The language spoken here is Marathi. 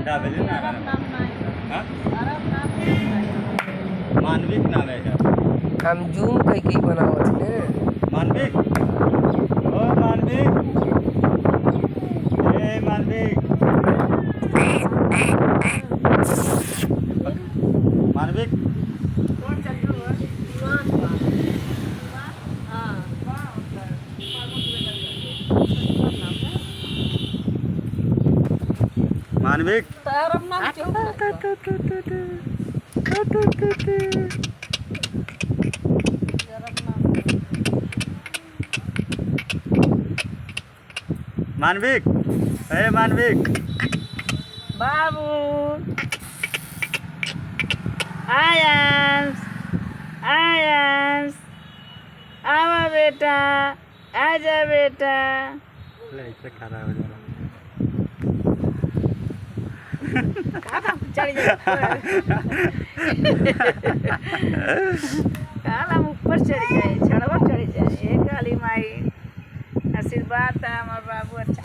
दाबेली ना हाँ मानविक नाम है हम जूम कई बनावत ने मानविक ओ मानविक ए मानविक मानविक मानविक मानविक ए मानविक बाबू आयंस आयंस आवा बेटा आजा बेटा ऐसे खड़ा हो जा चढ़ जा काला ऊपर चढ़ जाए छड़वा चढ़ जाए हे काली माई आशीर्वाद था हमार बाबू अच्छा